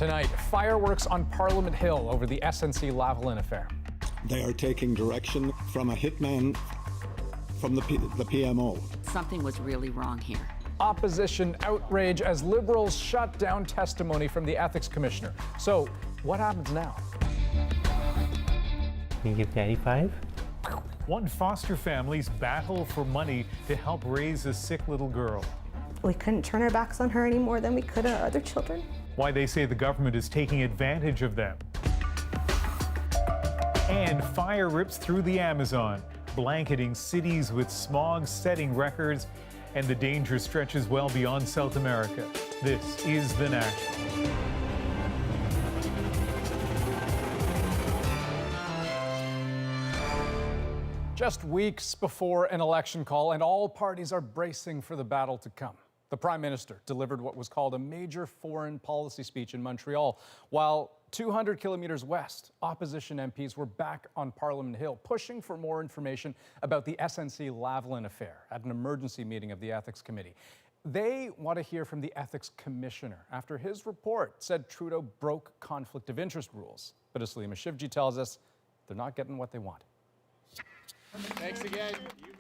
Tonight, fireworks on Parliament Hill over the SNC Lavalin affair. They are taking direction from a hitman from the PMO. Something was really wrong here. Opposition outrage as Liberals shut down testimony from the Ethics Commissioner. So, what happens now? Can you give Daddy 5? One foster family's battle for money to help raise a sick little girl. We couldn't turn our backs on her any more than we could on our other children. Why they say the government is taking advantage of them. And fire rips through the Amazon, blanketing cities with smog, setting records, and the danger stretches well beyond South America. This is The National. Just weeks before an election call, and all parties are bracing for the battle to come. The Prime Minister delivered what was called a major foreign policy speech in Montreal, while 200 kilometers west, opposition MPs were back on Parliament Hill, pushing for more information about the SNC Lavalin affair at an emergency meeting of the Ethics Committee. They want to hear from the Ethics Commissioner after his report said Trudeau broke conflict of interest rules. But as Salima Shivji tells us, they're not getting what they want. Thanks again.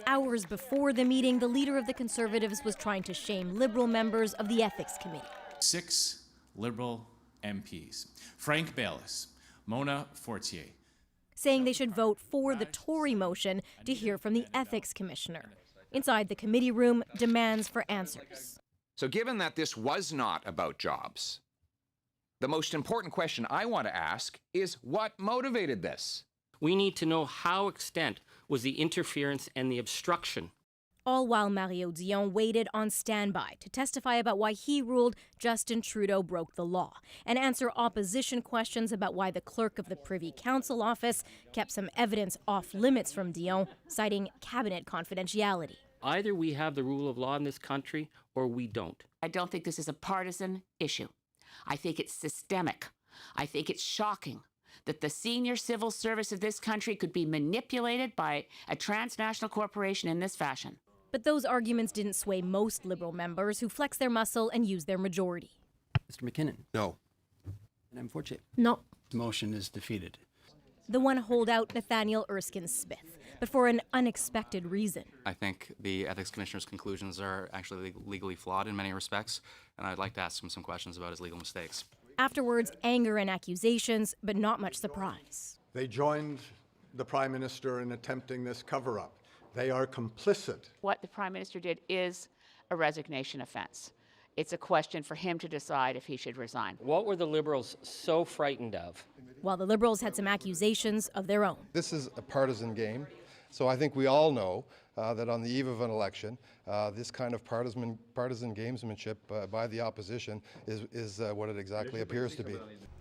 Hours before the meeting, the leader of the Conservatives was trying to shame Liberal members of the Ethics Committee. 6 Liberal MPs, Frank Baylis, Mona Fortier, saying they should vote for the Tory motion to hear from the Ethics Commissioner. Inside the committee room, demands for answers. So given that this was not about jobs, the most important question I want to ask is what motivated this? We need to know how extent was the interference and the obstruction. All while Mario Dion waited on standby to testify about why he ruled Justin Trudeau broke the law and answer opposition questions about why the clerk of the Privy Council office kept some evidence off limits from Dion, citing cabinet confidentiality. Either we have the rule of law in this country or we don't. I don't think this is a partisan issue. I think it's systemic. I think it's shocking that the senior civil service of this country could be manipulated by a transnational corporation in this fashion. But those arguments didn't sway most Liberal members who flexed their muscle and used their majority. Mr. McKinnon? No. Madam Fortier? No. The motion is defeated. The one holdout, Nathaniel Erskine Smith, but for an unexpected reason. I think the Ethics Commissioner's conclusions are actually legally flawed in many respects, and I'd like to ask him some questions about his legal mistakes. Afterwards, anger and accusations, but not much surprise. They joined the Prime Minister in attempting this cover-up. They are complicit. What the Prime Minister did is a resignation offense. It's a question for him to decide if he should resign. What were the Liberals so frightened of? While the Liberals had some accusations of their own. This is a partisan game, so I think we all know that on the eve of an election, this kind of partisan gamesmanship by the opposition is what it exactly appears to be.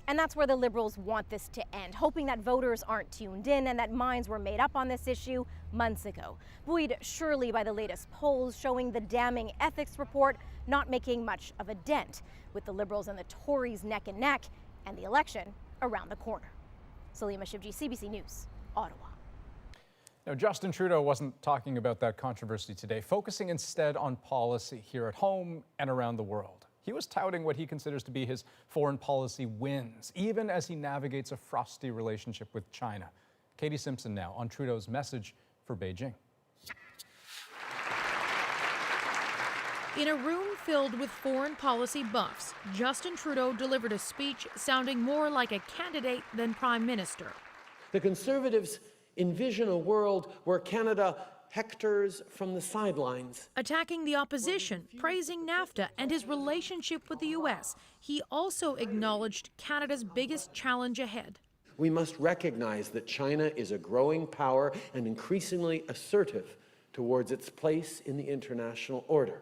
And that's where the Liberals want this to end, hoping that voters aren't tuned in and that minds were made up on this issue months ago. Buoyed surely by the latest polls showing the damning ethics report not making much of a dent, with the Liberals and the Tories neck and neck, and the election around the corner. Salima Shivji, CBC News, Ottawa. Now, Justin Trudeau wasn't talking about that controversy today, focusing instead on policy here at home and around the world. He was touting what he considers to be his foreign policy wins, even as he navigates a frosty relationship with China. Katie Simpson now on Trudeau's message for Beijing. In a room filled with foreign policy buffs, Justin Trudeau delivered a speech sounding more like a candidate than Prime Minister. The Conservatives envision a world where Canada hectors from the sidelines. Attacking the opposition, praising NAFTA and his relationship with the U.S., he also acknowledged Canada's biggest challenge ahead. We must recognize that China is a growing power and increasingly assertive towards its place in the international order.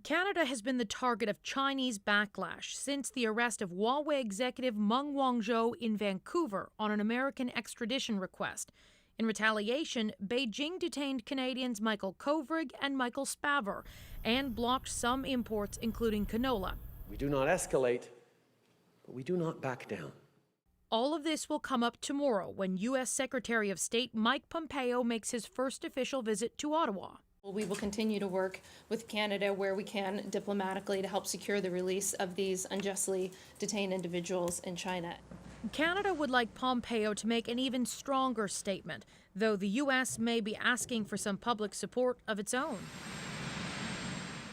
Canada has been the target of Chinese backlash since the arrest of Huawei executive Meng Wanzhou in Vancouver on an American extradition request. In retaliation, Beijing detained Canadians Michael Kovrig and Michael Spavor and blocked some imports, including canola. We do not escalate, but we do not back down. All of this will come up tomorrow when U.S. Secretary of State Mike Pompeo makes his first official visit to Ottawa. We will continue to work with Canada where we can diplomatically to help secure the release of these unjustly detained individuals in China. Canada would like Pompeo to make an even stronger statement, though the U.S. may be asking for some public support of its own.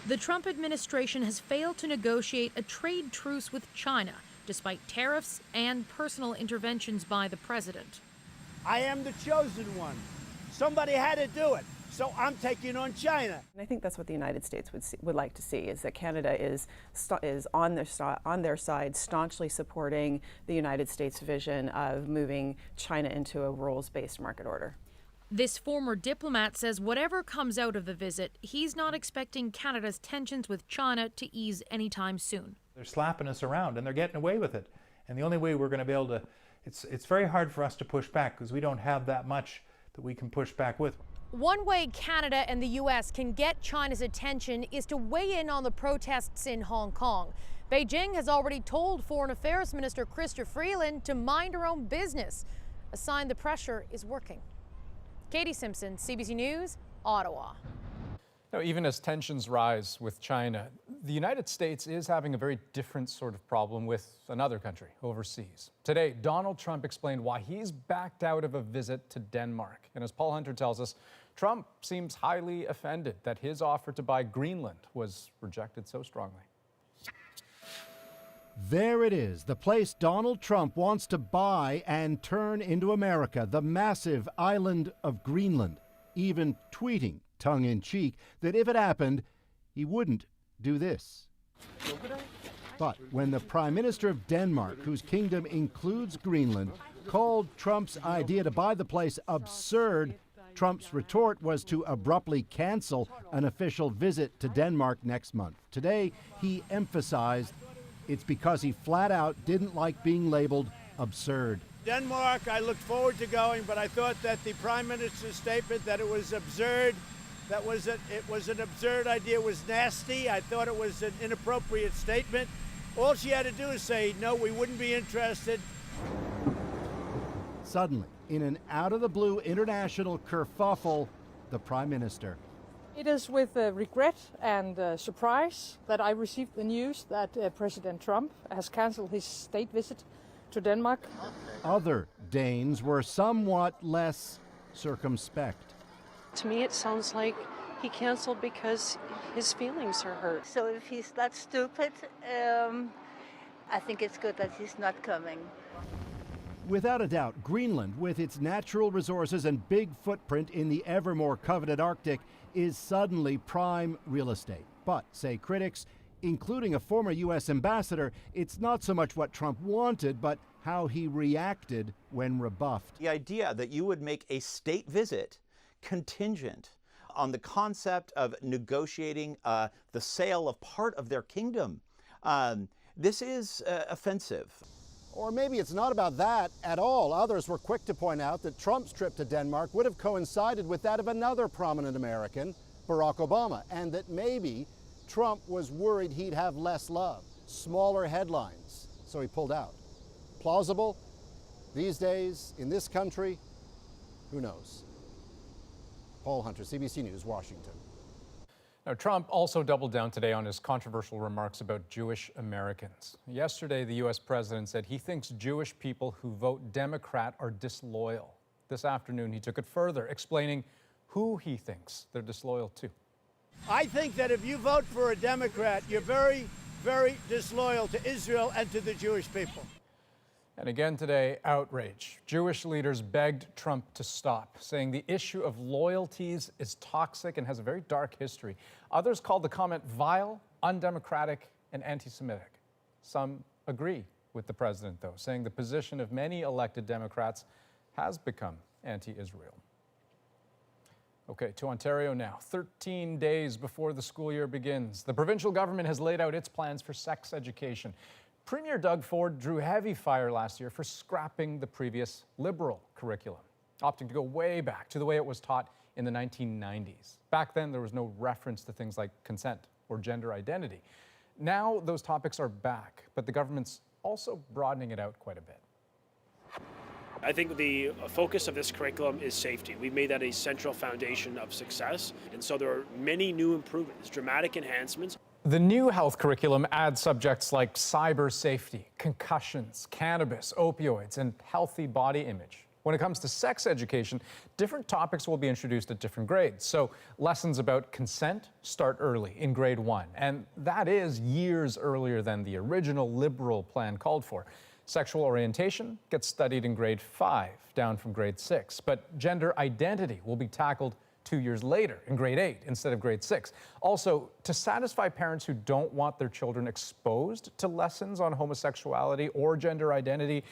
The Trump administration has failed to negotiate a trade truce with China, despite tariffs and personal interventions by the president. I am the chosen one. Somebody had to do it, so I'm taking on China. And I think that's what the United States would like to see, is that Canada is on their side, staunchly supporting the United States' vision of moving China into a rules-based market order. This former diplomat says whatever comes out of the visit, he's not expecting Canada's tensions with China to ease anytime soon. They're slapping us around and they're getting away with it. And the only way we're going to be able to, it's very hard for us to push back because we don't have that much that we can push back with. One way Canada and the U.S. can get China's attention is to weigh in on the protests in Hong Kong. Beijing has already told Foreign Affairs Minister Chrystia Freeland to mind her own business, a sign the pressure is working. Katie Simpson, CBC News, Ottawa. Now, even as tensions rise with China, the United States is having a very different sort of problem with another country overseas. Today, Donald Trump explained why he's backed out of a visit to Denmark. And as Paul Hunter tells us, Trump seems highly offended that his offer to buy Greenland was rejected so strongly. There it is, the place Donald Trump wants to buy and turn into America, the massive island of Greenland, even tweeting, tongue-in-cheek, that if it happened, he wouldn't do this. But when the Prime Minister of Denmark, whose kingdom includes Greenland, called Trump's idea to buy the place absurd, Trump's retort was to abruptly cancel an official visit to Denmark next month. Today, he emphasized it's because he flat out didn't like being labeled absurd. Denmark, I looked forward to going, but I thought that the Prime Minister's statement that it was absurd, it was an absurd idea, was nasty. I thought it was an inappropriate statement. All she had to do is say, no, we wouldn't be interested. Suddenly, in an out-of-the-blue international kerfuffle, the Prime Minister. It is with regret and surprise that I received the news that President Trump has canceled his state visit to Denmark. Other Danes were somewhat less circumspect. To me, it sounds like he canceled because his feelings are hurt. So if he's that stupid, I think it's good that he's not coming. Without a doubt, Greenland, with its natural resources and big footprint in the ever more coveted Arctic, is suddenly prime real estate. But, say critics, including a former U.S. ambassador, it's not so much what Trump wanted, but how he reacted when rebuffed. The idea that you would make a state visit contingent on the concept of negotiating the sale of part of their kingdom, this is offensive. Or maybe it's not about that at all. Others were quick to point out that Trump's trip to Denmark would have coincided with that of another prominent American, Barack Obama, and that maybe Trump was worried he'd have less love, smaller headlines, so he pulled out. Plausible? These days, in this country, who knows? Paul Hunter, CBC News, Washington. Now, Trump also doubled down today on his controversial remarks about Jewish Americans. Yesterday, the U.S. president said he thinks Jewish people who vote Democrat are disloyal. This afternoon, he took it further, explaining who he thinks they're disloyal to. I think that if you vote for a Democrat, you're very, very disloyal to Israel and to the Jewish people. And again today, outrage. Jewish leaders begged Trump to stop, saying the issue of loyalties is toxic and has a very dark history. Others called the comment vile, undemocratic, and anti-Semitic. Some agree with the president, though, saying the position of many elected Democrats has become anti-Israel. Okay, to Ontario now. 13 days before the school year begins, the provincial government has laid out its plans for sex education. Premier Doug Ford drew heavy fire last year for scrapping the previous Liberal curriculum, opting to go way back to the way it was taught in the 1990s. Back then, there was no reference to things like consent or gender identity. Now, those topics are back, but the government's also broadening it out quite a bit. I think the focus of this curriculum is safety. We've made that a central foundation of success, and so there are many new improvements, dramatic enhancements. The new health curriculum adds subjects like cyber safety, concussions, cannabis, opioids, and healthy body image. When it comes to sex education, different topics will be introduced at different grades. So lessons about consent start early in grade 1, and that is years earlier than the original liberal plan called for. Sexual orientation gets studied in grade 5, down from grade 6, but gender identity will be tackled 2 years later in grade 8 instead of grade 6. Also, to satisfy parents who don't want their children exposed to lessons on homosexuality or gender identity,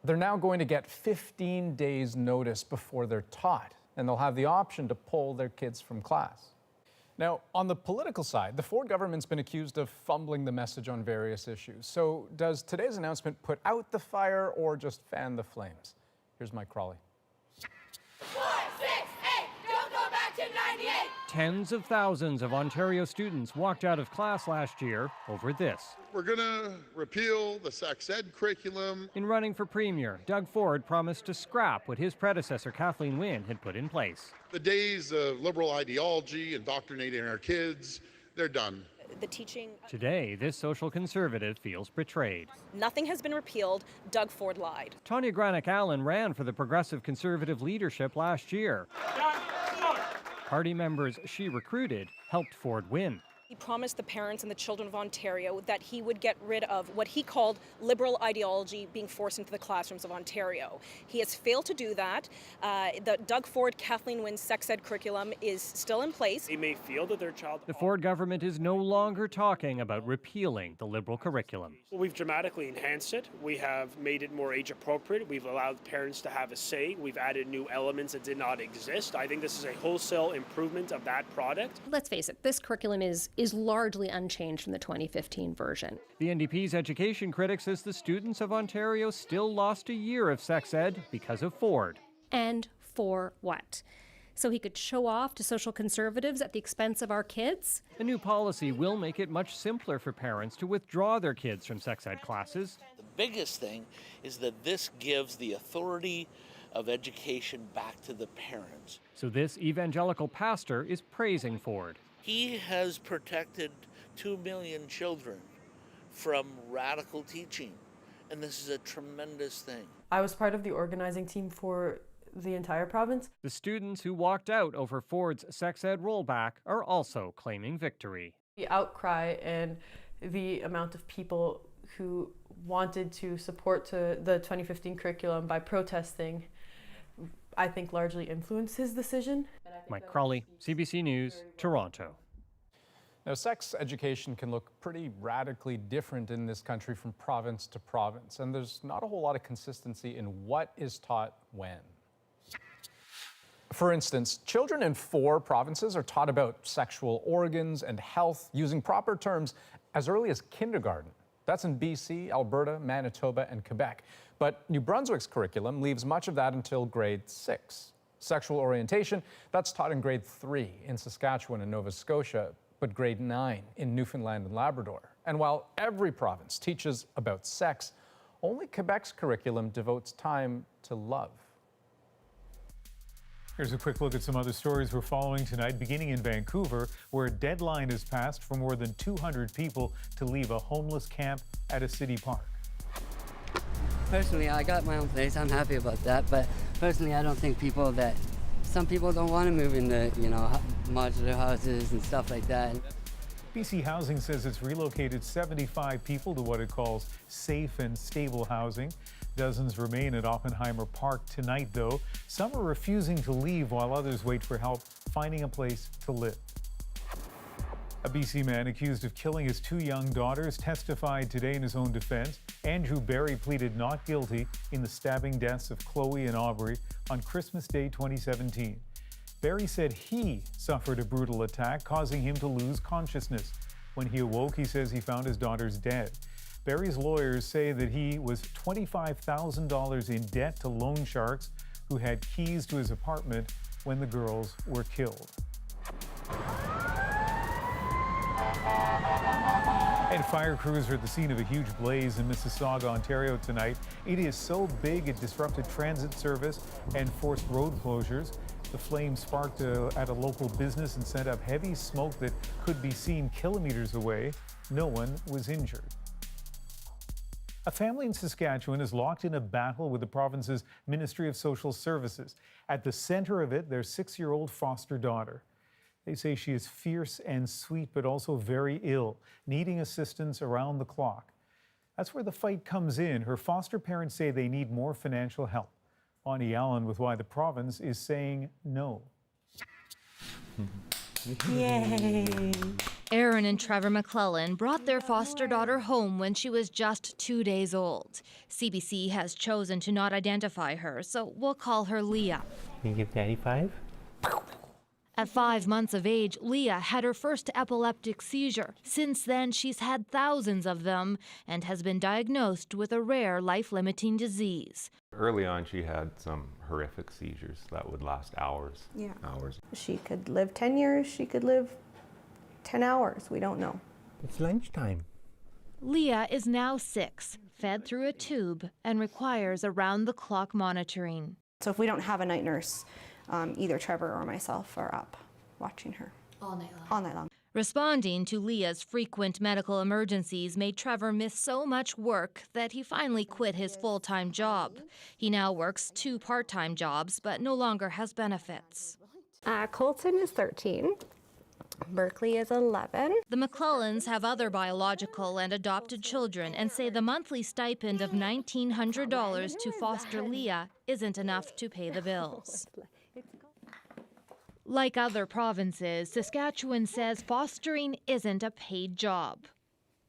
they're now going to get 15 days notice before they're taught, and they'll have the option to pull their kids from class. Now, on the political side, the Ford government's been accused of fumbling the message on various issues. So does today's announcement put out the fire or just fan the flames? Here's Mike Crawley. 4, 6, 8, don't go back to 98. Tens of thousands of Ontario students walked out of class last year over this. We're going to repeal the sex ed curriculum. In running for premier, Doug Ford promised to scrap what his predecessor Kathleen Wynne had put in place. The days of liberal ideology, indoctrinating our kids, they're done. The teaching. Today, this social conservative feels betrayed. Nothing has been repealed. Doug Ford lied. Tanya Granick-Allen ran for the Progressive Conservative leadership last year. Party members she recruited helped Ford win. He promised the parents and the children of Ontario that he would get rid of what he called liberal ideology being forced into the classrooms of Ontario. He has failed to do that. The Doug Ford, Kathleen Wynne sex ed curriculum is still in place. They may feel that their child... The Ford government is no longer talking about repealing the liberal curriculum. Well, we've dramatically enhanced it. We have made it more age appropriate. We've allowed parents to have a say. We've added new elements that did not exist. I think this is a wholesale improvement of that product. Let's face it, this curriculum is largely unchanged from the 2015 version. The NDP's education critic says the students of Ontario still lost a year of sex ed because of Ford. And for what? So he could show off to social conservatives at the expense of our kids? The new policy will make it much simpler for parents to withdraw their kids from sex ed classes. The biggest thing is that this gives the authority of education back to the parents. So this evangelical pastor is praising Ford. He has protected 2 million children from radical teaching, and this is a tremendous thing. I was part of the organizing team for the entire province. The students who walked out over Ford's sex ed rollback are also claiming victory. The outcry and the amount of people who wanted to support the 2015 curriculum by protesting, I think largely influenced his decision. Mike Crawley, CBC News, Toronto. Now, sex education can look pretty radically different in this country from province to province, and there's not a whole lot of consistency in what is taught when. For instance, children in 4 provinces are taught about sexual organs and health using proper terms as early as kindergarten. That's in BC, Alberta, Manitoba, and Quebec. But New Brunswick's curriculum leaves much of that until grade 6. Sexual orientation, that's taught in grade 3 in Saskatchewan and Nova Scotia, but grade 9 in Newfoundland and Labrador. And while every province teaches about sex, only Quebec's curriculum devotes time to love. Here's a quick look at some other stories we're following tonight, beginning in Vancouver, where a deadline has passed for more than 200 people to leave a homeless camp at a city park. Personally, I got my own place. I'm happy about that. But personally, I don't think some people don't want to move into, modular houses and stuff like that. BC Housing says it's relocated 75 people to what it calls safe and stable housing. Dozens remain at Oppenheimer Park tonight, though. Some are refusing to leave while others wait for help finding a place to live. A BC man accused of killing his 2 young daughters testified today in his own defense. Andrew Berry pleaded not guilty in the stabbing deaths of Chloe and Aubrey on Christmas Day 2017. Berry said he suffered a brutal attack, causing him to lose consciousness. When he awoke, he says he found his daughters dead. Berry's lawyers say that he was $25,000 in debt to loan sharks who had keys to his apartment when the girls were killed. And fire crews are at the scene of a huge blaze in Mississauga, Ontario tonight. It is so big it disrupted transit service and forced road closures. The flames sparked at a local business and sent up heavy smoke that could be seen kilometers away. No one was injured. A family in Saskatchewan is locked in a battle with the province's Ministry of Social Services. At the center of it, their 6-year-old foster daughter. They say she is fierce and sweet, but also very ill, needing assistance around the clock. That's where the fight comes in. Her foster parents say they need more financial help. Bonnie Allen with why the province is saying no. Yay! Aaron and Trevor McClellan brought their foster daughter home when she was just 2 days old. CBC has chosen to not identify her, so we'll call her Leah. Can you give Daddy 5? At 5 months of age, Leah had her first epileptic seizure. Since then, she's had thousands of them and has been diagnosed with a rare life-limiting disease. Early on, she had some horrific seizures that would last hours. Yeah. Hours. She could live 10 years, she could live 10 hours, we don't know. It's lunchtime. Leah is now 6, fed through a tube, and requires around-the-clock monitoring. So if we don't have a night nurse, either Trevor or myself are up watching her. All night long. All night long. Responding to Leah's frequent medical emergencies made Trevor miss so much work that he finally quit his full-time job. He now works 2 part-time jobs, but no longer has benefits. Colton is 13. Berkeley is 11. The McClellans have other biological and adopted children and say the monthly stipend of $1,900 to foster Leah isn't enough to pay the bills. Like other provinces, Saskatchewan says fostering isn't a paid job.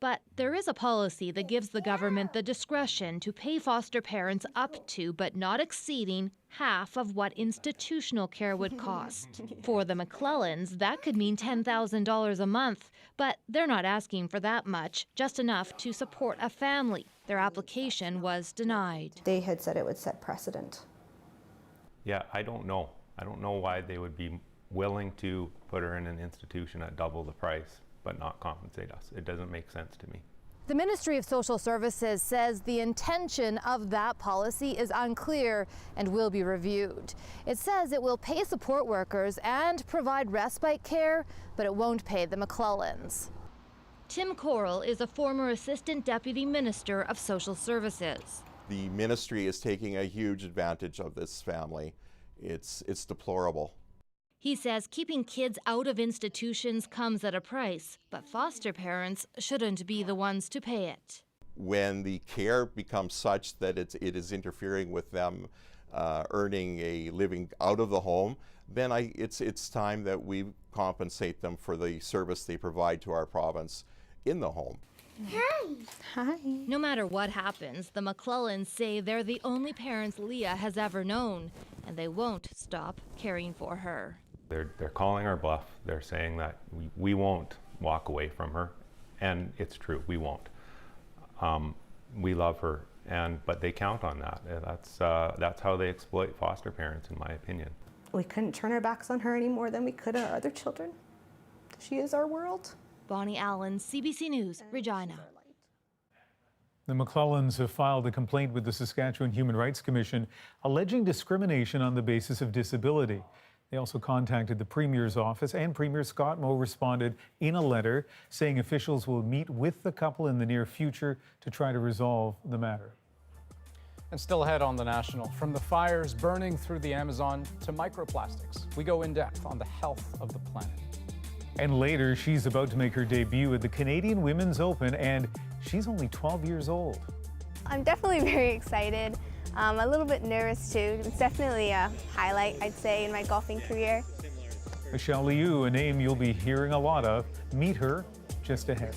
But there is a policy that gives the government the discretion to pay foster parents up to, but not exceeding, half of what institutional care would cost. For the McClellans, that could mean $10,000 a month, but they're not asking for that much, just enough to support a family. Their application was denied. They had said it would set precedent. Yeah, I don't know. I don't know why they would be willing to put her in an institution at double the price, but not compensate us. It doesn't make sense to me. The Ministry of Social Services says the intention of that policy is unclear and will be reviewed. It says it will pay support workers and provide respite care, but it won't pay the McClellans. Tim Correll is a former Assistant Deputy Minister of Social Services. The ministry is taking a huge advantage of this family. It's deplorable. He says keeping kids out of institutions comes at a price, but foster parents shouldn't be the ones to pay it. When the care becomes such that it is interfering with them earning a living out of the home, then it's time that we compensate them for the service they provide to our province in the home. Hi. Hi. No matter what happens, the McClellans say they're the only parents Leah has ever known, and they won't stop caring for her. They're calling our bluff. They're saying that we won't walk away from her, and it's true, we won't. We love her, but they count on that. That's how they exploit foster parents, in my opinion. We couldn't turn our backs on her any more than we could our other children. She is our world. Bonnie Allen, CBC News, Regina. The McClellans have filed a complaint with the Saskatchewan Human Rights Commission alleging discrimination on the basis of disability. They also contacted the Premier's office, and Premier Scott Moe responded in a letter saying officials will meet with the couple in the near future to try to resolve the matter. And still ahead on The National, from the fires burning through the Amazon to microplastics, we go in depth on the health of the planet. And later, she's about to make her debut at the Canadian Women's Open, and she's only 12 years old. I'm definitely very excited. A little bit nervous too. It's definitely a highlight, I'd say, in my golfing career. Michelle Liu, a name you'll be hearing a lot of. Meet her just ahead.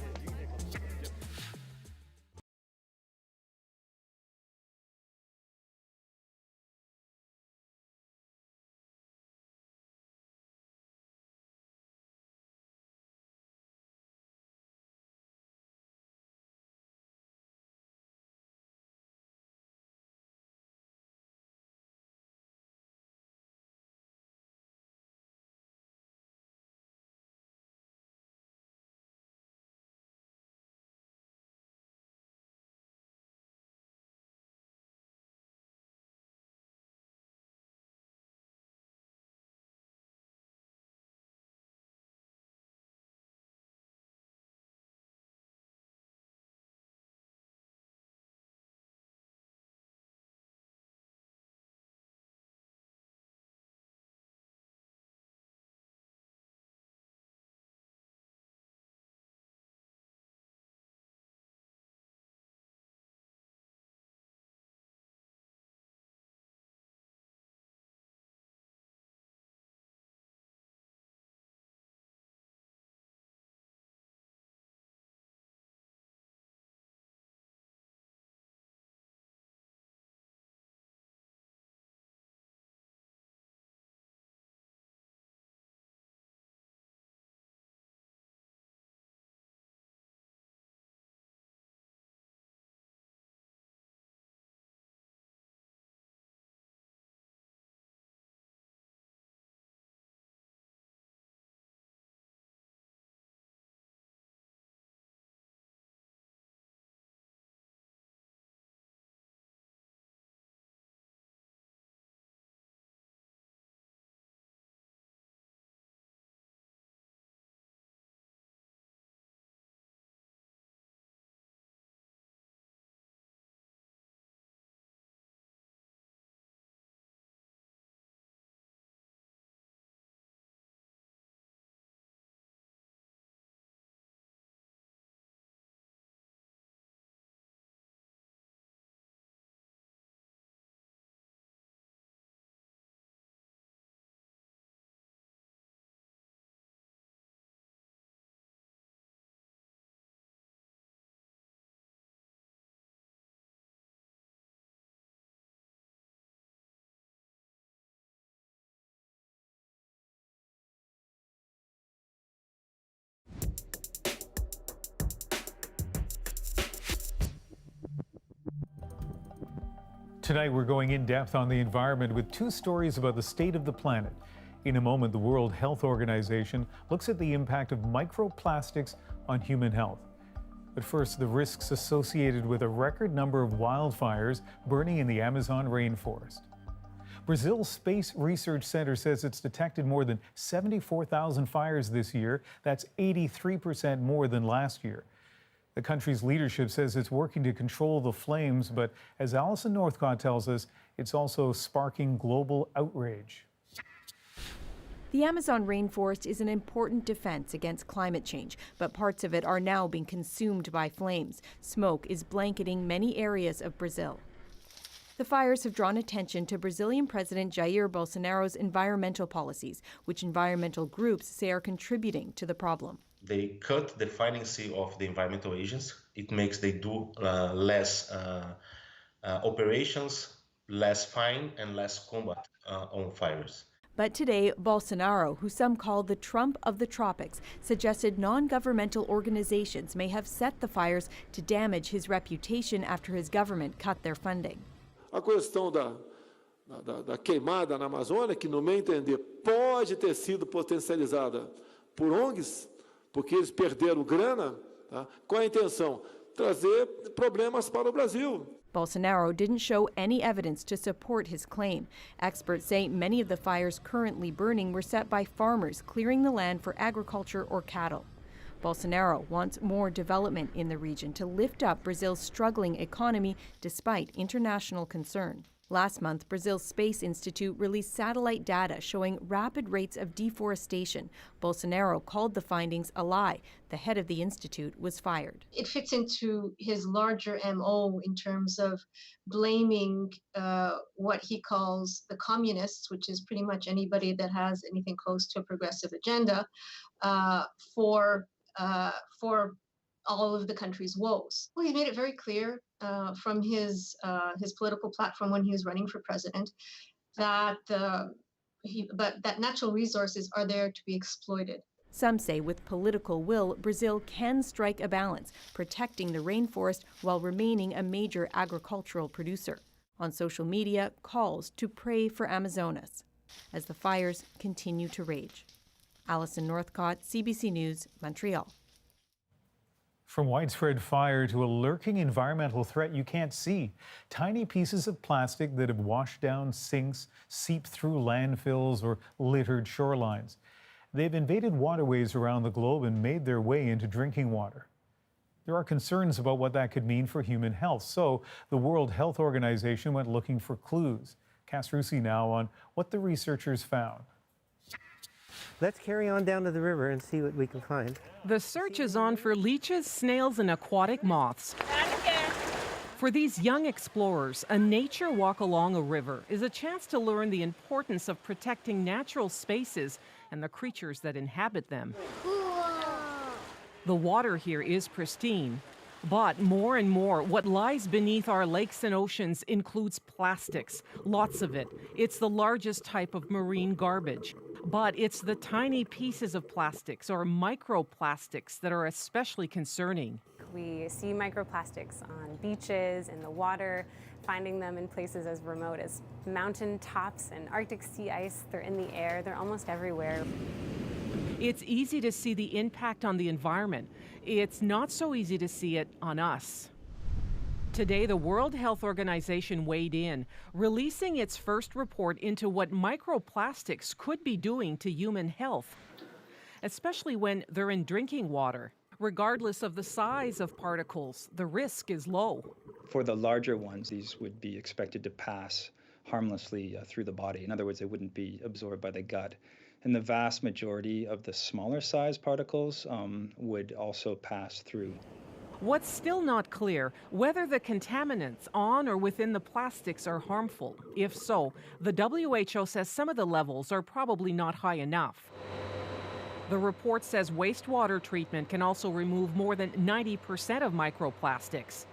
Tonight, we're going in depth on the environment with two stories about the state of the planet. In a moment, the World Health Organization looks at the impact of microplastics on human health. But first, the risks associated with a record number of wildfires burning in the Amazon rainforest. Brazil's Space Research Center says it's detected more than 74,000 fires this year. That's 83% more than last year. The country's leadership says it's working to control the flames, but as Alison Northcott tells us, it's also sparking global outrage. The Amazon rainforest is an important defense against climate change, but parts of it are now being consumed by flames. Smoke is blanketing many areas of Brazil. The fires have drawn attention to Brazilian President Jair Bolsonaro's environmental policies, which environmental groups say are contributing to the problem. They cut the financing of the environmental agents. It makes they do less operations, less fine, and less combat on fires. But today, Bolsonaro, who some call the Trump of the tropics, suggested non-governmental organizations may have set the fires to damage his reputation after his government cut their funding. A questão da queimada na Amazônia, que no meu entender pode ter sido potencializada por ONGs, porque eles perderam grana, tá? Qual a intenção? Trazer problemas para o Brasil. Bolsonaro didn't show any evidence to support his claim. Experts say many of the fires currently burning were set by farmers clearing the land for agriculture or cattle. Bolsonaro wants more development in the region to lift up Brazil's struggling economy despite international concern. Last month, Brazil's Space Institute released satellite data showing rapid rates of deforestation. Bolsonaro called the findings a lie. The head of the institute was fired. It fits into his larger MO in terms of blaming what he calls the communists, which is pretty much anybody that has anything close to a progressive agenda, for all of the country's woes. Well, he made it very clear from his political platform when he was running for president that that natural resources are there to be exploited. Some say with political will, Brazil can strike a balance, protecting the rainforest while remaining a major agricultural producer. On social media, calls to pray for Amazonas as the fires continue to rage. Alison Northcott, CBC News, Montreal. From widespread fire to a lurking environmental threat you can't see, tiny pieces of plastic that have washed down sinks, seeped through landfills, or littered shorelines. They've invaded waterways around the globe and made their way into drinking water. There are concerns about what that could mean for human health, so the World Health Organization went looking for clues. Cass Rusi now on what the researchers found. Let's carry on down to the river and see what we can find. The search is on for leeches, snails, and aquatic moths. For these young explorers, a nature walk along a river is a chance to learn the importance of protecting natural spaces and the creatures that inhabit them. The water here is pristine, but more and more, what lies beneath our lakes and oceans includes plastics, lots of it. It's the largest type of marine garbage. But it's the tiny pieces of plastics or microplastics that are especially concerning. We see microplastics on beaches, in the water, finding them in places as remote as mountain tops and Arctic sea ice. They're in the air, they're almost everywhere. It's easy to see the impact on the environment. It's not so easy to see it on us. Today, the World Health Organization weighed in, releasing its first report into what microplastics could be doing to human health, especially when they're in drinking water. Regardless of the size of particles, the risk is low. For the larger ones, these would be expected to pass harmlessly through the body. In other words, they wouldn't be absorbed by the gut. And the vast majority of the smaller size particles would also pass through. What's still not clear, whether the contaminants on or within the plastics are harmful. If so, the WHO says some of the levels are probably not high enough. The report says wastewater treatment can also remove more than 90% of microplastics.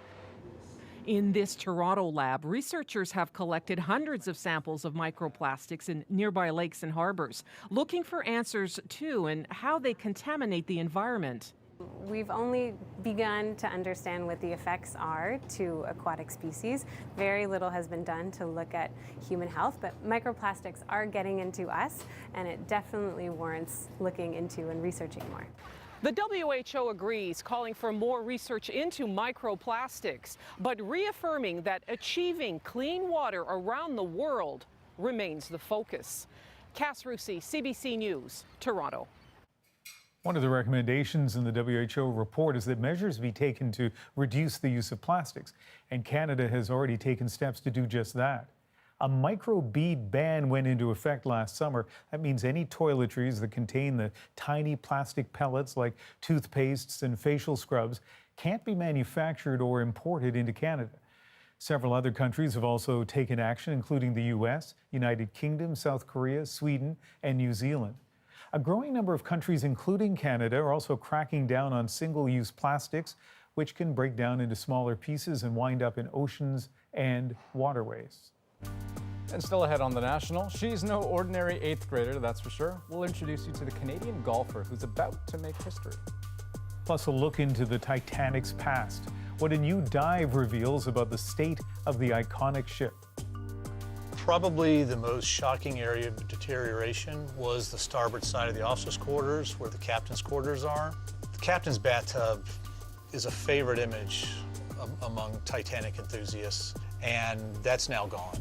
In this Toronto lab, researchers have collected hundreds of samples of microplastics in nearby lakes and harbors, looking for answers to and how they contaminate the environment. We've only begun to understand what the effects are to aquatic species. Very little has been done to look at human health, but microplastics are getting into us, and it definitely warrants looking into and researching more. The WHO agrees, calling for more research into microplastics, but reaffirming that achieving clean water around the world remains the focus. Cass Rusi, CBC News, Toronto. One of the recommendations in the WHO report is that measures be taken to reduce the use of plastics, and Canada has already taken steps to do just that. A microbead ban went into effect last summer. That means any toiletries that contain the tiny plastic pellets like toothpastes and facial scrubs can't be manufactured or imported into Canada. Several other countries have also taken action, including the US, United Kingdom, South Korea, Sweden, and New Zealand. A growing number of countries, including Canada, are also cracking down on single-use plastics, which can break down into smaller pieces and wind up in oceans and waterways. And still ahead on The National, she's no ordinary 8th grader, that's for sure. We'll introduce you to the Canadian golfer who's about to make history. Plus a look into the Titanic's past, what a new dive reveals about the state of the iconic ship. Probably the most shocking area of deterioration was the starboard side of the officers' quarters, where the captain's quarters are. The captain's bathtub is a favorite image among Titanic enthusiasts, and that's now gone.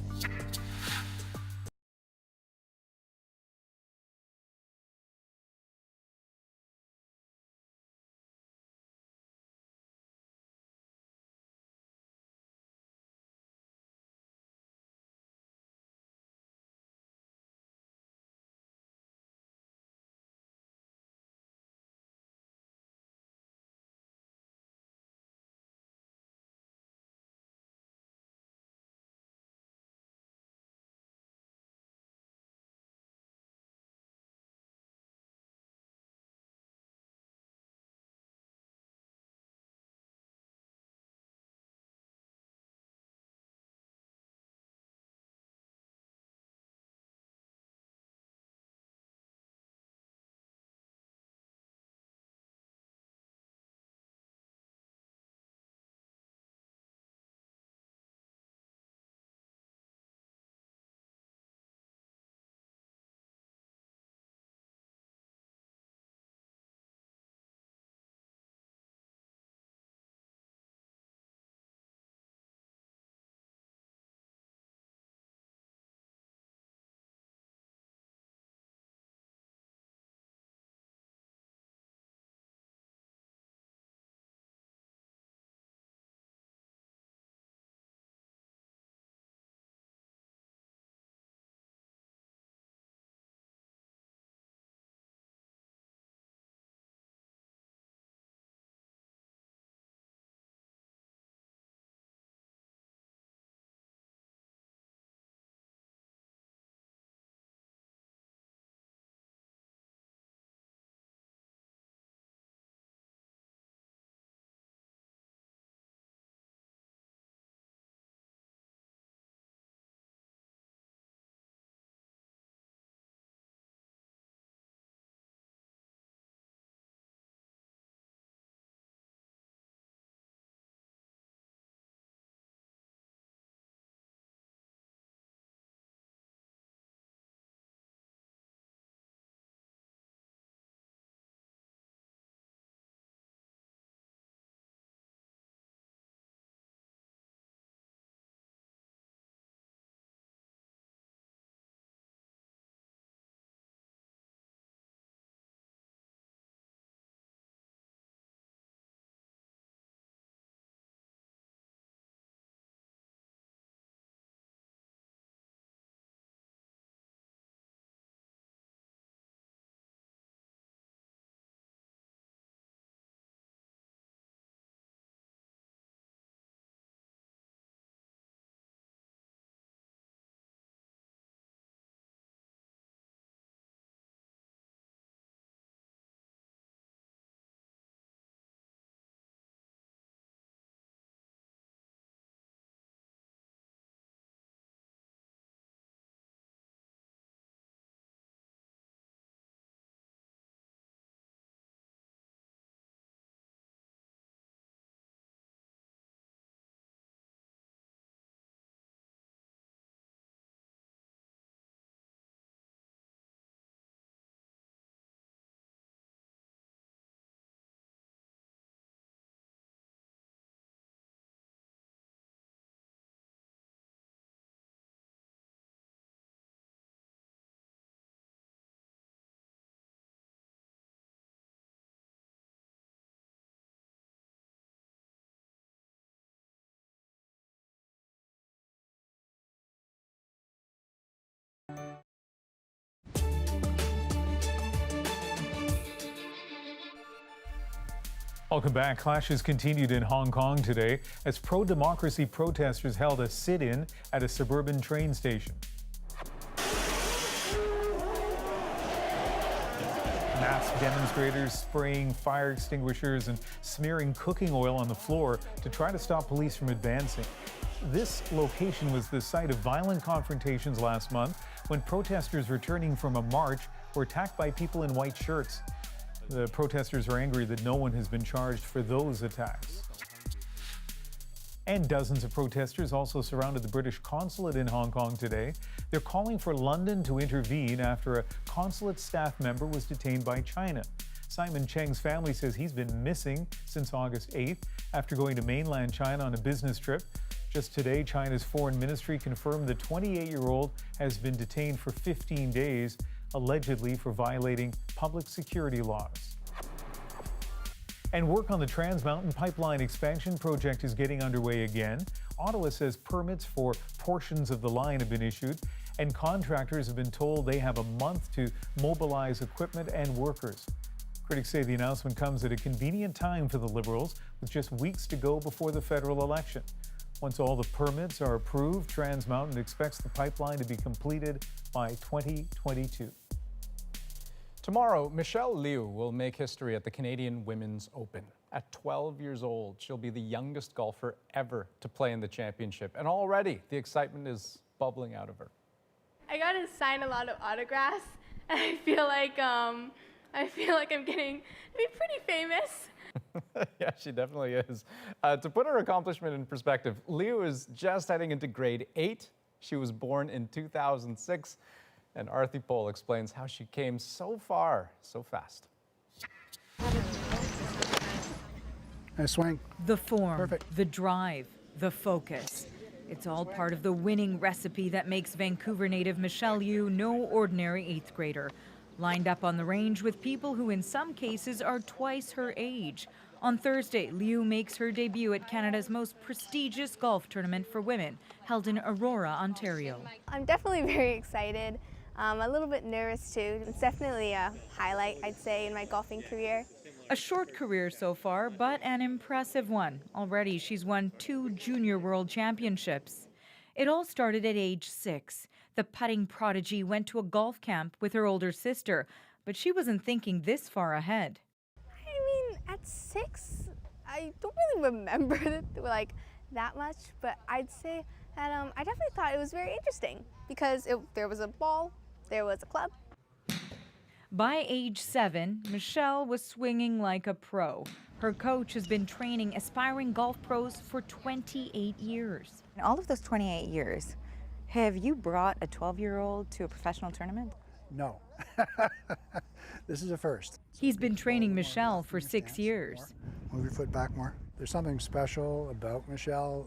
Welcome back. Clashes continued in Hong Kong today as pro-democracy protesters held a sit-in at a suburban train station. Masked demonstrators spraying fire extinguishers and smearing cooking oil on the floor to try to stop police from advancing. This location was the site of violent confrontations last month when protesters returning from a march were attacked by people in white shirts. The protesters are angry that no one has been charged for those attacks. And dozens of protesters also surrounded the British consulate in Hong Kong today. They're calling for London to intervene after a consulate staff member was detained by China. Simon Cheng's family says he's been missing since August 8th after going to mainland China on a business trip. Just today, China's foreign ministry confirmed the 28-year-old has been detained for 15 days, allegedly for violating public security laws. And work on the Trans Mountain Pipeline expansion project is getting underway again. Ottawa says permits for portions of the line have been issued, and contractors have been told they have a month to mobilize equipment and workers. Critics say the announcement comes at a convenient time for the Liberals, with just weeks to go before the federal election. Once all the permits are approved, Trans Mountain expects the pipeline to be completed by 2022. Tomorrow, Michelle Liu will make history at the Canadian Women's Open. At 12 years old, she'll be the youngest golfer ever to play in the championship. And already, the excitement is bubbling out of her. I got to sign a lot of autographs, and I feel like I'm getting to be pretty famous. Yeah, she definitely is. To put her accomplishment in perspective, Liu is just heading into grade 8. She was born in 2006. And Arthi Pol explains how she came so far so fast. Nice swing. The form, Perfect. The drive, the focus. It's all part of the winning recipe that makes Vancouver native Michelle Liu no ordinary 8th grader. Lined up on the range with people who in some cases are twice her age. On Thursday, Liu makes her debut at Canada's most prestigious golf tournament for women, held in Aurora, Ontario. I'm definitely very excited. A little bit nervous too. It's definitely a highlight, I'd say, in my golfing career. A short career so far, but an impressive one. Already, she's won 2 junior world championships. It all started at age 6. The putting prodigy went to a golf camp with her older sister, but she wasn't thinking this far ahead. I mean, at 6, I don't really remember that much, but I'd say that I definitely thought it was very interesting because there was a ball, there was a club. By age 7, Michelle was swinging like a pro. Her coach has been training aspiring golf pros for 28 years. In all of those 28 years, have you brought a 12-year-old to a professional tournament? No. This is a first. He's been training Michelle for 6 years. Move your foot back more. There's something special about Michelle.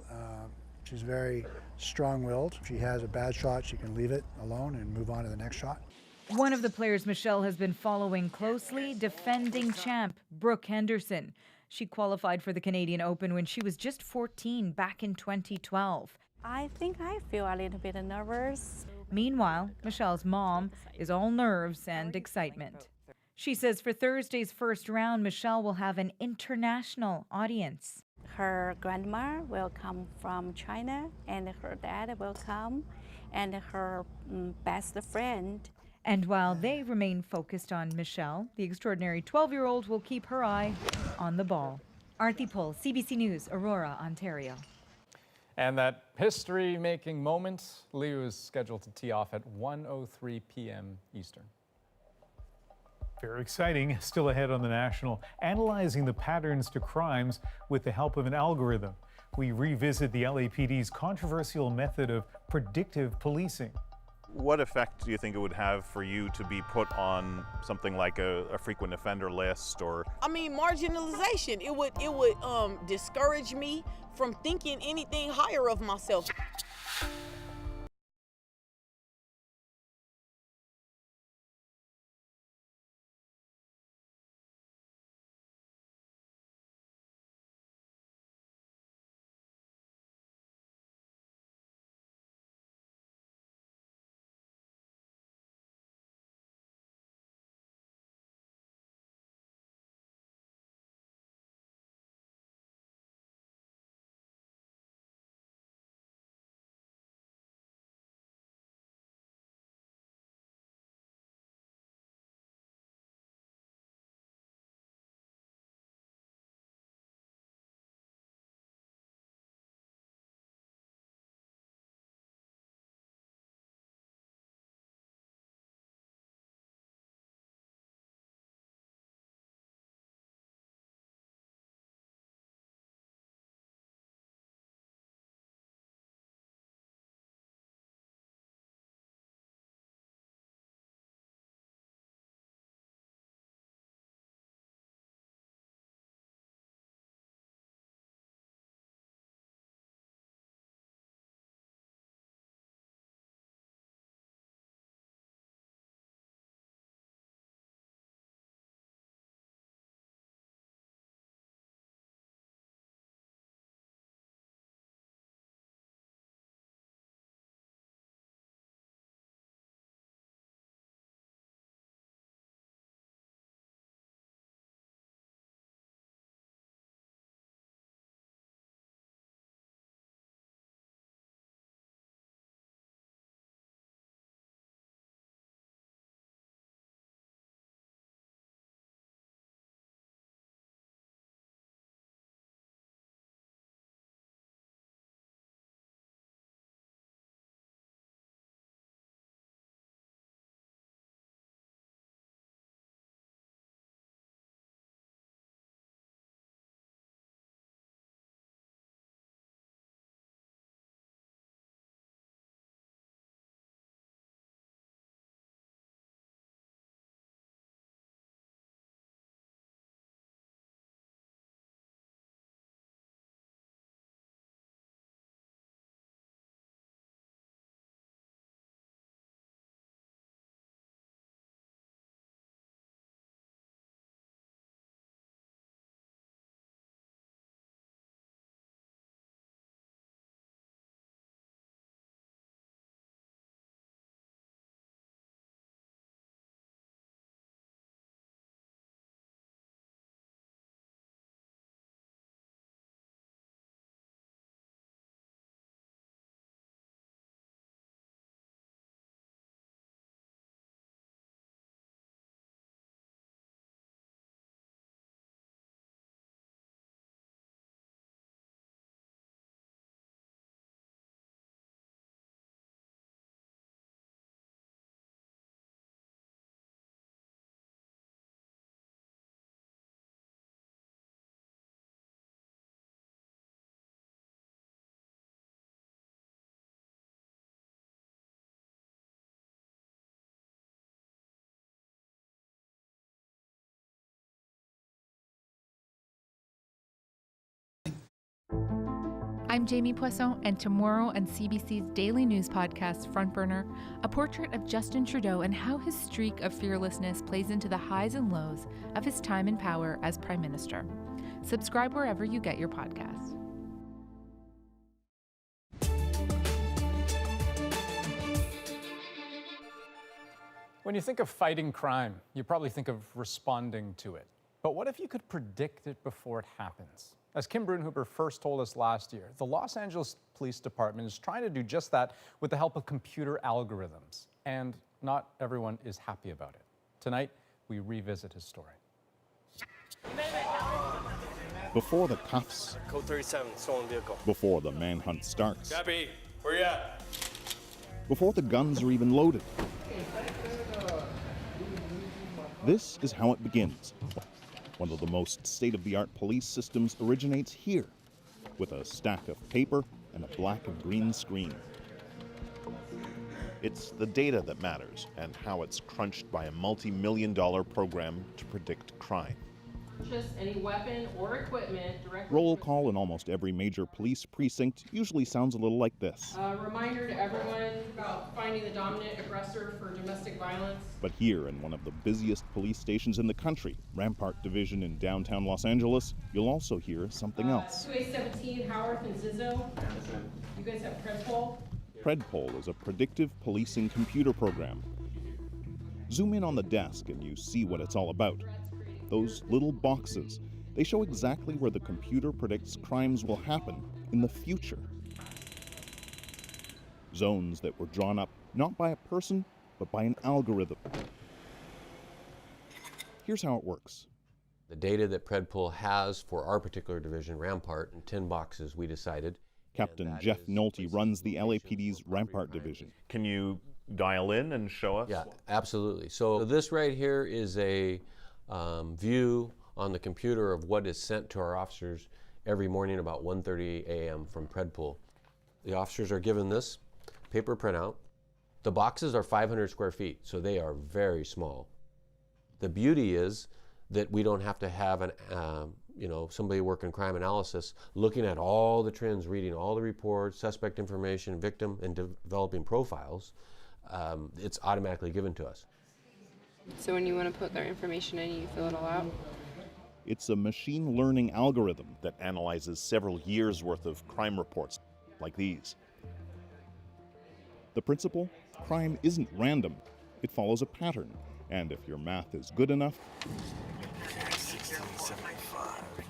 She's very strong-willed. If she has a bad shot, she can leave it alone and move on to the next shot. One of the players Michelle has been following closely, defending champ Brooke Henderson. She qualified for the Canadian Open when she was just 14 back in 2012. I think I feel a little bit nervous. Meanwhile, Michelle's mom is all nerves and excitement. She says for Thursday's first round, Michelle will have an international audience. Her grandma will come from China, and her dad will come, and her best friend. And while they remain focused on Michelle, the extraordinary 12-year-old will keep her eye on the ball. Arthi Pol, CBC News, Aurora, Ontario. And that history-making moment, Liu is scheduled to tee off at 1:03 p.m. Eastern. Very exciting. Still ahead on the National, analyzing the patterns to crimes with the help of an algorithm. We revisit the LAPD's controversial method of predictive policing. What effect do you think it would have for you to be put on something like a frequent offender list, or? I mean, marginalization. It would discourage me from thinking anything higher of myself. I'm Jamie Poisson, and tomorrow on CBC's daily news podcast, Front Burner, a portrait of Justin Trudeau and how his streak of fearlessness plays into the highs and lows of his time in power as Prime Minister. Subscribe wherever you get your podcasts. When you think of fighting crime, you probably think of responding to it. But what if you could predict it before it happens? As Kim Brunhuber first told us last year, the Los Angeles Police Department is trying to do just that with the help of computer algorithms. And not everyone is happy about it. Tonight, we revisit his story. Before the cuffs, Code 37, stolen vehicle. before the manhunt starts, Copy. Where you at? before the guns are even loaded. This is how it begins. One of the most state-of-the-art police systems originates here, with a stack of paper and a black and green screen. It's the data that matters and how it's crunched by a multi-million-dollar program to predict crime. Just any weapon or equipment directly. Roll call in almost every major police precinct usually sounds a little like this. Reminder to everyone about finding the dominant aggressor for domestic violence. But here in one of the busiest police stations in the country, Rampart Division in downtown Los Angeles, you'll also hear something else. 2A17, Howarth and Zizzo. You guys have Predpol? Predpol is a predictive policing computer program. Zoom in on the desk and you see what it's all about. Those little boxes, they show exactly where the computer predicts crimes will happen in the future. Zones that were drawn up not by a person, but by an algorithm. Here's how it works. The data that Predpol has for our particular division, Rampart, in 10 boxes we decided. Captain Jeff Nolte runs the LAPD's Rampart Division. Can you dial in and show us? Yeah, absolutely. So this right here is a view on the computer of what is sent to our officers every morning about 1:30 a.m. from Predpol. The officers are given this paper printout. The boxes are 500 square feet, so they are very small. The beauty is that we don't have to have an, somebody working crime analysis looking at all the trends, reading all the reports, suspect information, victim, and developing profiles. It's automatically given to us. So when you want to put their information in, you fill it all out? It's a machine learning algorithm that analyzes several years' worth of crime reports, like these. The principle? Crime isn't random. It follows a pattern. And if your math is good enough,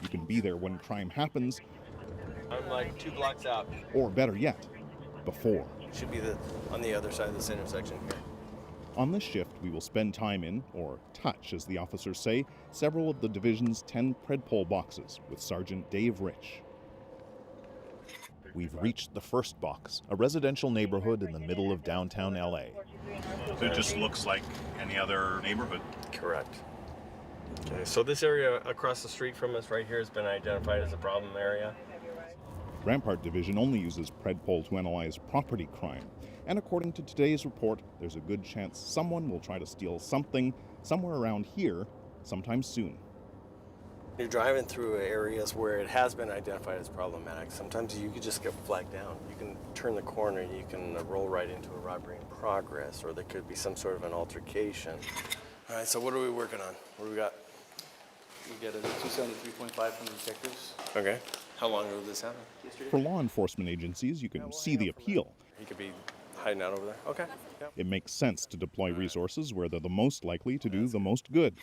you can be there when crime happens. I'm like 2 blocks out. Or better yet, before. Should be on the other side of this intersection here. On this shift, we will spend time in, or touch as the officers say, several of the division's 10 Predpol boxes with Sergeant Dave Rich. We've reached the first box, a residential neighborhood in the middle of downtown LA. So it just looks like any other neighborhood? Correct. Okay, so this area across the street from us right here has been identified as a problem area. Rampart Division only uses Predpol to analyze property crime. And according to today's report, there's a good chance someone will try to steal something somewhere around here sometime soon. You're driving through areas where it has been identified as problematic. Sometimes you could just get flagged down. You can turn the corner and you can roll right into a robbery in progress, or there could be some sort of an altercation. All right, so what are we working on? What do we got? We get a 273.5 from the detectives. Okay. How long ago did this happen? For law enforcement agencies, you can see the appeal. He could be hiding out over there. Okay. Yep. It makes sense to deploy resources where they're the most likely to do the most good.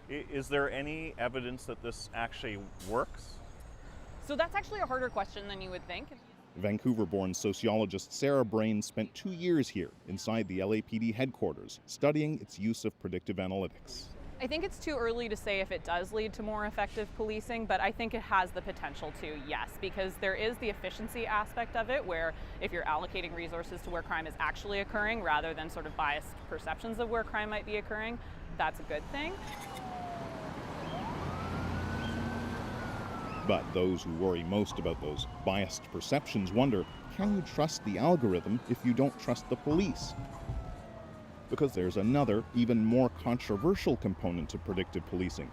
Is there any evidence that this actually works? So that's actually a harder question than you would think. Vancouver-born sociologist Sarah Brain spent 2 years here inside the LAPD headquarters, studying its use of predictive analytics. I think it's too early to say if it does lead to more effective policing, but I think it has the potential to, yes, because there is the efficiency aspect of it, where if you're allocating resources to where crime is actually occurring rather than sort of biased perceptions of where crime might be occurring, that's a good thing. But those who worry most about those biased perceptions wonder, can you trust the algorithm if you don't trust the police? Because there's another, even more controversial component to predictive policing.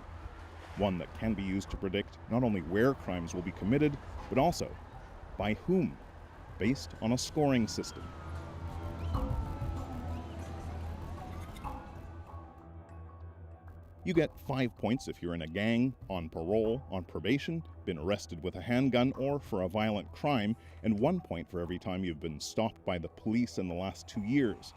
One that can be used to predict not only where crimes will be committed, but also By whom? Based on a scoring system. You get 5 points if you're in a gang, on parole, on probation, been arrested with a handgun, or for a violent crime, and 1 point for every time you've been stopped by the police in the last 2 years.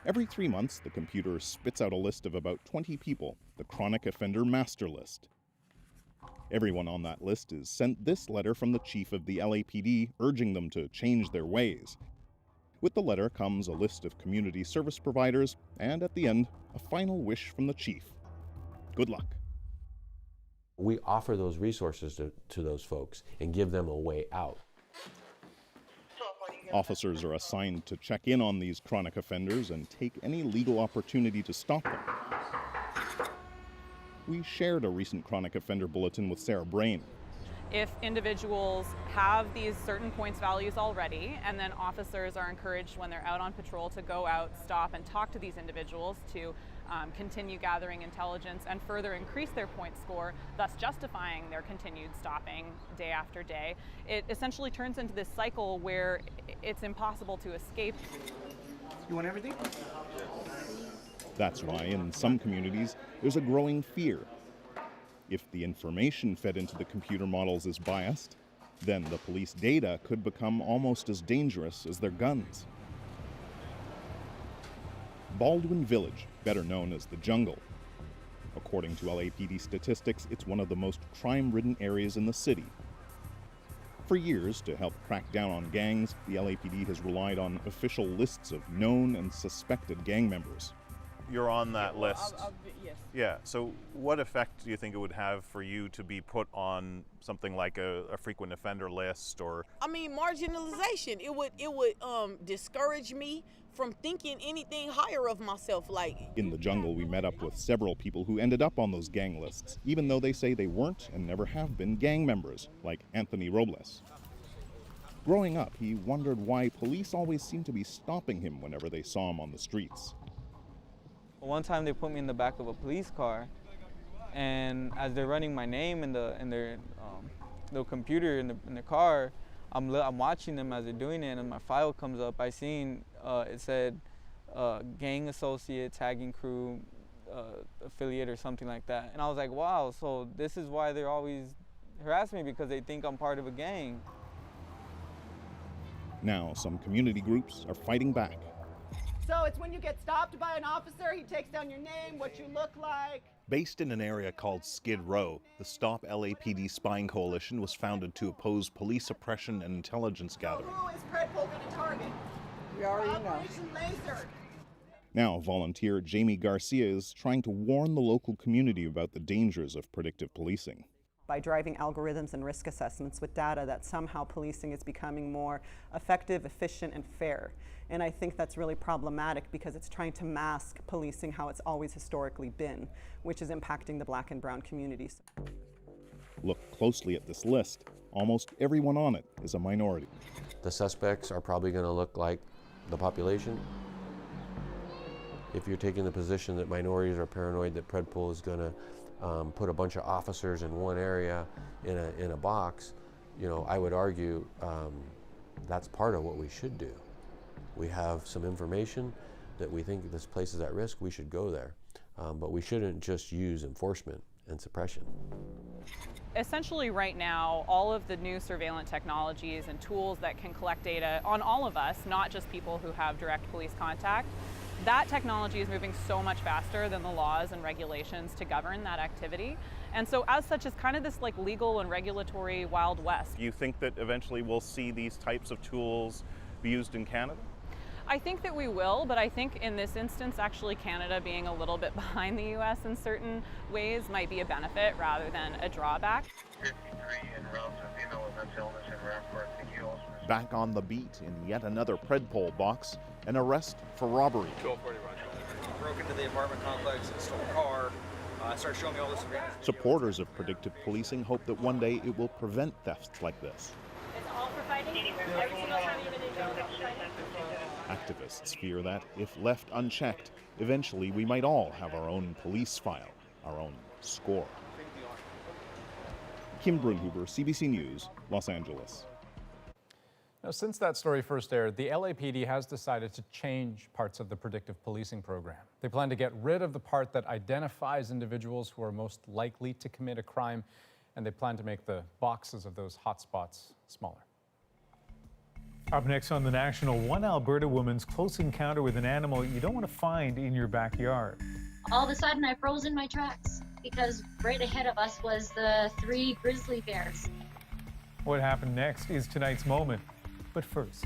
Every 3 months, the computer spits out a list of about 20 people, the Chronic Offender Master List. Everyone on that list is sent this letter from the chief of the LAPD urging them to change their ways. With the letter comes a list of community service providers, and at the end, a final wish from the chief. Good luck. We offer those resources to those folks and give them a way out. Officers are assigned to check in on these chronic offenders and take any legal opportunity to stop them. We shared a recent chronic offender bulletin with Sarah Brain. If individuals have these certain points values already, and then officers are encouraged when they're out on patrol to go out, stop, and talk to these individuals to continue gathering intelligence and further increase their point score, thus justifying their continued stopping day after day, it essentially turns into this cycle where it's impossible to escape. You want everything? That's why in some communities there's a growing fear. If the information fed into the computer models is biased, then the police data could become almost as dangerous as their guns. Baldwin Village, better known as the Jungle. According to LAPD statistics, it's one of the most crime-ridden areas in the city. For years, to help crack down on gangs, the LAPD has relied on official lists of known and suspected gang members. You're on that list. Yes. Yeah, so what effect do you think it would have for you to be put on something like a frequent offender list, or? I mean, marginalization. It would discourage me from thinking anything higher of myself. Like, in the Jungle, we met up with several people who ended up on those gang lists, even though they say they weren't and never have been gang members, like Anthony Robles. Growing up, he wondered why police always seemed to be stopping him whenever they saw him on the streets. One time they put me in the back of a police car, and as they're running my name in their little computer in the car, I'm watching them as they're doing it, and my file comes up. I seen it said gang associate, tagging crew, affiliate, or something like that, and I was like, wow, so this is why they're always harassing me, because they think I'm part of a gang. Now, some community groups are fighting back. So it's when you get stopped by an officer, he takes down your name, what you look like. Based in an area called Skid Row, the Stop LAPD Spying Coalition was founded to oppose police oppression and intelligence gathering. Who is Predpol going to target? We already know. Operation Laser. Now, volunteer Jamie Garcia is trying to warn the local community about the dangers of predictive policing. By driving algorithms and risk assessments with data, that somehow policing is becoming more effective, efficient, and fair. And I think that's really problematic because it's trying to mask policing how it's always historically been, which is impacting the Black and brown communities. Look closely at this list. Almost everyone on it is a minority. The suspects are probably going to look like the population. If you're taking the position that minorities are paranoid that Predpol is going to put a bunch of officers in one area in a box, I would argue that's part of what we should do. We have some information that we think this place is at risk, we should go there. But we shouldn't just use enforcement and suppression. Essentially right now, all of the new surveillance technologies and tools that can collect data on all of us, not just people who have direct police contact, that technology is moving so much faster than the laws and regulations to govern that activity. And so as such, it's kind of this like legal and regulatory Wild West. You think that eventually we'll see these types of tools be used in Canada? I think that we will, but I think in this instance, actually Canada being a little bit behind the US in certain ways might be a benefit rather than a drawback. Back on the beat in yet another Predpol box, an arrest for robbery. 1240 Roger. Broke into the apartment complex and stole a car. Started showing me all this surveillance. Supporters of predictive policing hope that one day it will prevent thefts like this. It's all for fighting. Every single time you have a Activists fear that, if left unchecked, eventually we might all have our own police file, our own score. Kim Brunhuber, CBC News, Los Angeles. Now, since that story first aired, the LAPD has decided to change parts of the predictive policing program. They plan to get rid of the part that identifies individuals who are most likely to commit a crime, and they plan to make the boxes of those hotspots smaller. Up next on The National, one Alberta woman's close encounter with an animal you don't want to find in your backyard. All of a sudden, I froze in my tracks because right ahead of us was the 3 grizzly bears. What happened next is tonight's moment. But first,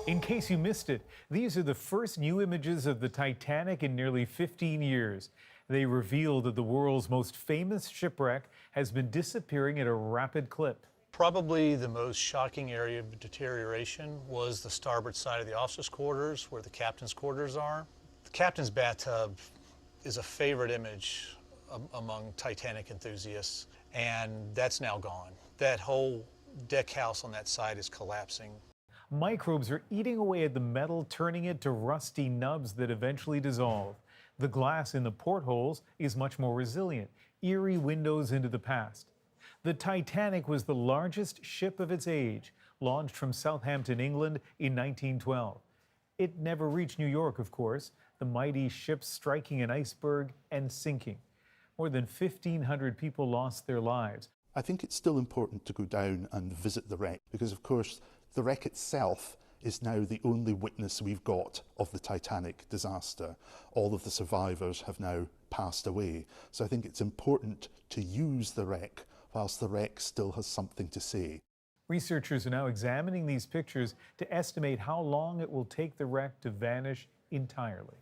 in case you missed it, these are the first new images of the Titanic in nearly 15 years. They reveal that the world's most famous shipwreck has been disappearing at a rapid clip. Probably the most shocking area of deterioration was the starboard side of the officers' quarters, where the captain's quarters are. The captain's bathtub is a favorite image among Titanic enthusiasts, and that's now gone. That whole deck house on that side is collapsing. Microbes are eating away at the metal, turning it to rusty nubs that eventually dissolve. The glass in the portholes is much more resilient, eerie windows into the past. The Titanic was the largest ship of its age, launched from Southampton, England in 1912. It never reached New York, of course, the mighty ship striking an iceberg and sinking. More than 1,500 people lost their lives. I think it's still important to go down and visit the wreck because, of course, the wreck itself is now the only witness we've got of the Titanic disaster. All of the survivors have now passed away. So I think it's important to use the wreck whilst the wreck still has something to say. Researchers are now examining these pictures to estimate how long it will take the wreck to vanish entirely.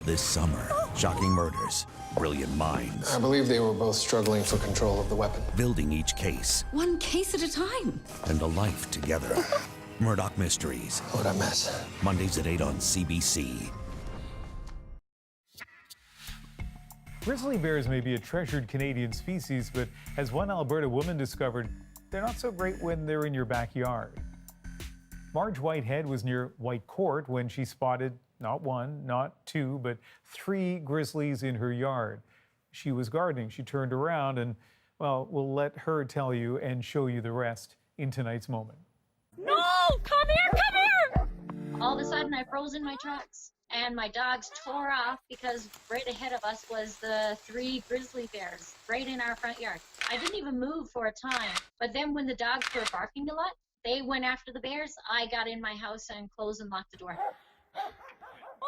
This summer, shocking murders, brilliant minds. I believe they were both struggling for control of the weapon. Building each case. One case at a time. And a life together. Murdoch Mysteries. What a mess. Mondays at 8 on CBC. Grizzly bears may be a treasured Canadian species, but as one Alberta woman discovered, they're not so great when they're in your backyard. Marge Whitehead was near White Court when she spotted not one, not two, but 3 grizzlies in her yard. She was gardening. She turned around and, well, we'll let her tell you and show you the rest in tonight's moment. No! Come here! Come here! All of a sudden, I froze in my tracks, and my dogs tore off because right ahead of us was the 3 grizzly bears right in our front yard. I didn't even move for a time, but then when the dogs were barking a lot, they went after the bears. I got in my house and closed and locked the door.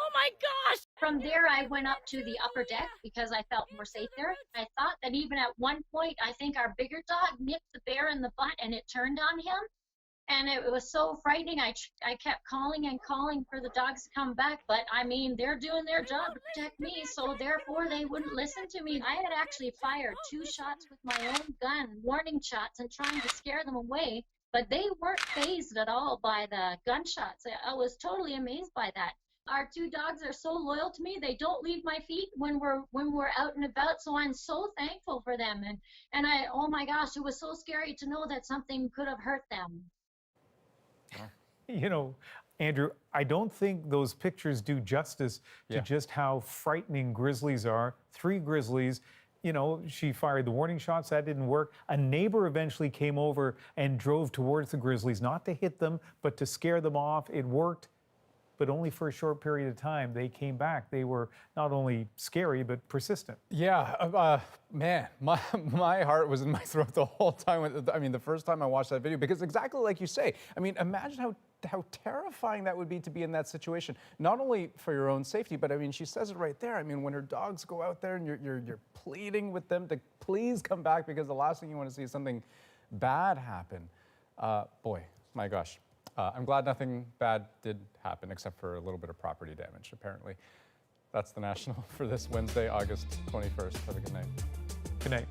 Oh my gosh! From there, I went up to the upper deck because I felt more safe there. I thought that even at one point, I think our bigger dog nipped the bear in the butt and it turned on him. And it was so frightening. I kept calling and calling for the dogs to come back. But I mean, they're doing their job to protect me. So therefore, they wouldn't listen to me. I had actually fired 2 shots with my own gun, warning shots, and trying to scare them away. But they weren't fazed at all by the gunshots. I was totally amazed by that. Our 2 dogs are so loyal to me. They don't leave my feet when we're out and about. So I'm so thankful for them. And I, oh my gosh, it was so scary to know that something could have hurt them. You know, Andrew, I don't think those pictures do justice to just how frightening grizzlies are. 3 grizzlies. You know, she fired the warning shots. That didn't work. A neighbor eventually came over and drove towards the grizzlies, not to hit them, but to scare them off. It worked, but only for a short period of time. They came back. They were not only scary, but persistent. Yeah, man, my heart was in my throat the whole time. I mean, the first time I watched that video, because exactly like you say, I mean, imagine how terrifying that would be to be in that situation, not only for your own safety, but I mean, she says it right there. I mean, when her dogs go out there and you're pleading with them to please come back because the last thing you want to see is something bad happen. Boy, my gosh. I'm glad nothing bad did happen except for a little bit of property damage, apparently. That's the National for this Wednesday, August 21st. Have a good night. Good night.